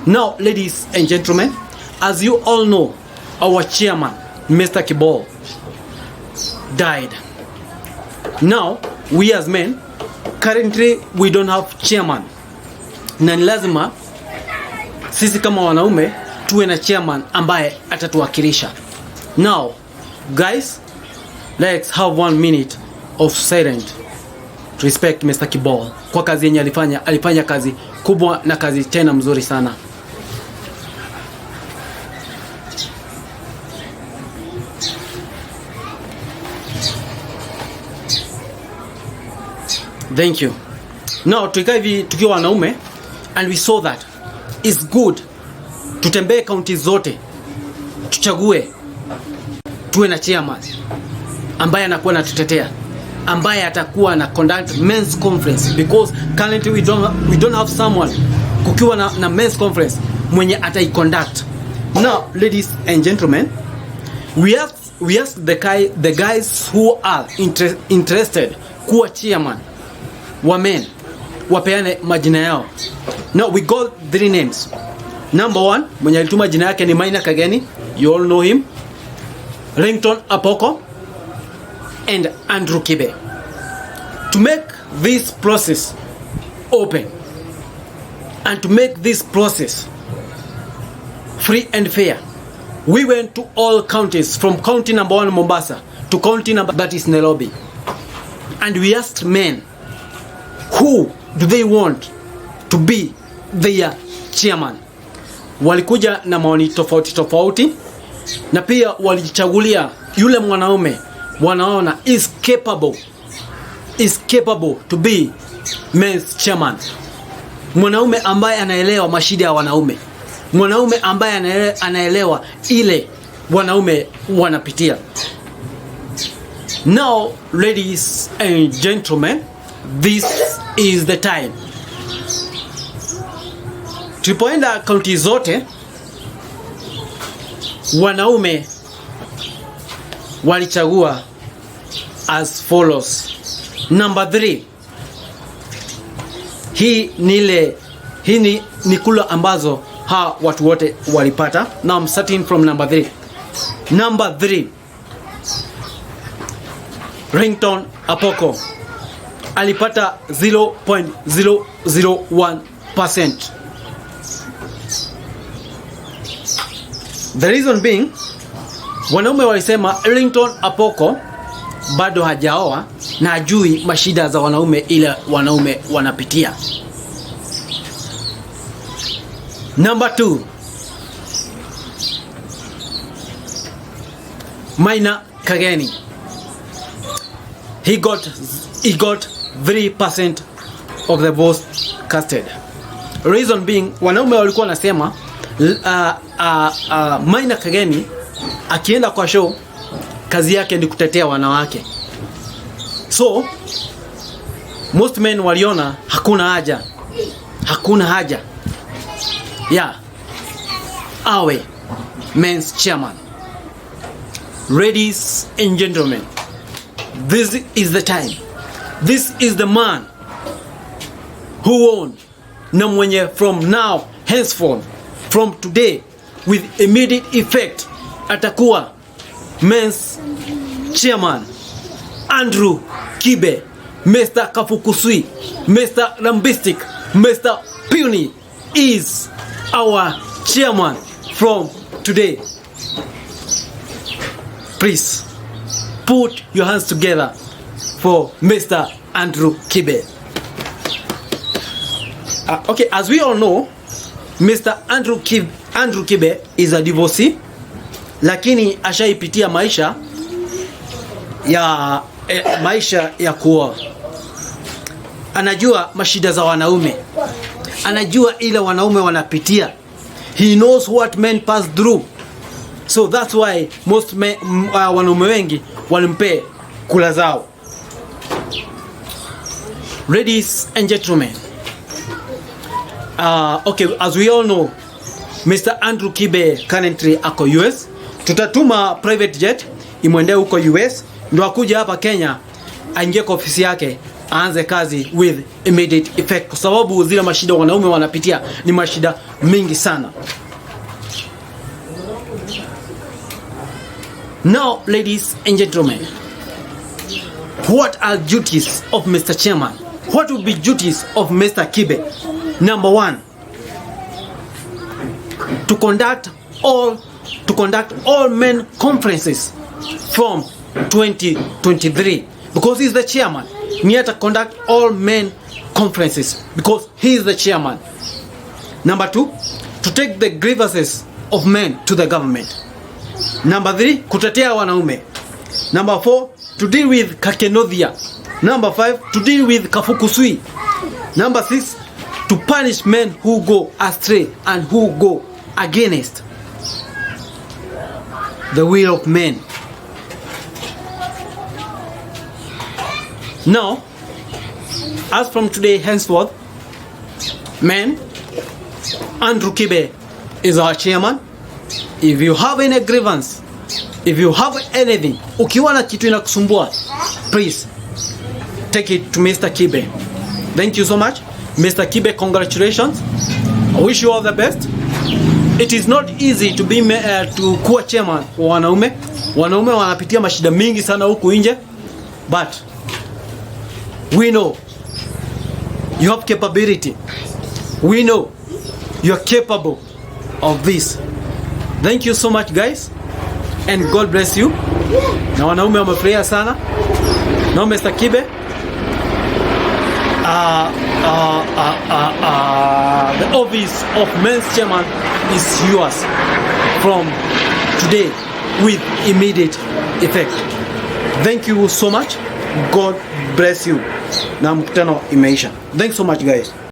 Now, ladies and gentlemen, as you all know, our chairman, Mr. KIBOR, died. Now, we as men, currently we don't have chairman. Na ni lazima sisi kama wanaume tuwe na chairman ambaye atatuwakilisha. Now, guys, let's have 1 minute of silence to respect Mr. KIBOR kwa kazi yenye alifanya kazi kubwa na kazi tena mzuri sana. Thank you. Now tukiwa hivi tukiwa wanaume and we saw that it's good tutembee county zote, tuchague tuwe na chairman ambaye anakuwa anatutetea, ambaye atakuwa na conduct men's conference, because currently we don't have someone kukiwa na men's conference mwenye ataiconduct. Now, ladies and gentlemen, we ask the guys who are interested kuwa chairman wa men wapeane majina yao. Now we got 3 names. Number 1, mwenye alituma jina yake ni Maina Kageni, you all know him, Rington Apoko and Andrew KIBE. To make this process open and to make this process free and fair, we went to all counties, from county number 1 Mombasa to county number that is Nairobi, and we asked men who do they want to be their chairman. Walikuja na maoni tofauti na pia walichagulia yule mwanaume wanaona is capable to be men's chairman. Mwanaume ambaye anaelewa mashida ya wanaume, mwanaume ambaye anaelewa ile wanaume wanapitia. Now, ladies and gentlemen, this is the time. Tulipoenda kaunti zote, wanaume walichagua as follows. Number 3. Hii ni kula ambazo watu wote walipata. Now I'm starting from number 3. Number 3, Rington Apoko alipata 0.001%. The reason being, wanaume walisema Rington Apoko bado hajaoa na hajui mashida za wanaume ile wanaume wanapitia. Number 2, Maina Kageni. He got 3% of the votes casted. Reason being, wanaume walikuwa nasema Maina Kageni akienda kwa show kazi yake ni kutetea wanawake. So most men waliona hakuna haja awe men's chairman. Ladies and gentlemen, this is the time. This is the man who won, na mwenye from now henceforth, from today, with immediate effect, atakuwa men's chairman. Andrew KIBE, Mr. Kafukusui, Mr. Lambistic, Mr. Puny is our chairman from today. Please put your hands together for Mr. Andrew KIBE. Okay, as we all know, Mr. Andrew KIBE is a divorcee, lakini ashaipitia maisha ya kuoa. Anajua mashida za wanaume, anajua ile wanaume wanapitia. He knows what men pass through. So that's why most wanaume wengi walimpe kula zao. Ladies and gentlemen, okay, as we all know, Mr. Andrew KIBE currently ako US. Tutatuma private jet imwende huko US ndio akuja hapa Kenya aingie kwa ofisi yake aanze kazi with immediate effect, kwa sababu zile mashida wanaume wanapitia ni mashida mingi sana. Now, ladies and gentlemen, what are duties of Mr. Chairman? What will be duties of Mr. KIBE? Number 1, to conduct all men conferences from 2023, because he's the chairman. He has to conduct all men conferences because he is the chairman. Number 2, to take the grievances of men to the government. Number 3, kutetea wanaume. Number 4, to deal with kakenodhia. Number 5, to deal with kafukusui. Number 6, to punish men who go astray and who go against the will of men. Now, as from today henceforth, men, Andrew KIBE is our chairman. If you have any grievance, if you have anything, ukiwa na kitu inakusumbua, please take it to Mr. KIBE. Thank you so much, Mr. KIBE. Congratulations. I wish you all the best. It is not easy to be to kuwa chairman wa wanaume. Wanaume wanapitia mashida mingi sana huku nje, but we know you have capability. We know you are capable of this. Thank you so much, guys, and God bless you. Na wanaume wamefurahia sana. Now, Mr. KIBE, the office of men's chairman is yours from today with immediate effect. Thank you so much. God bless you. Na mkutano imeisha. Thanks so much, guys.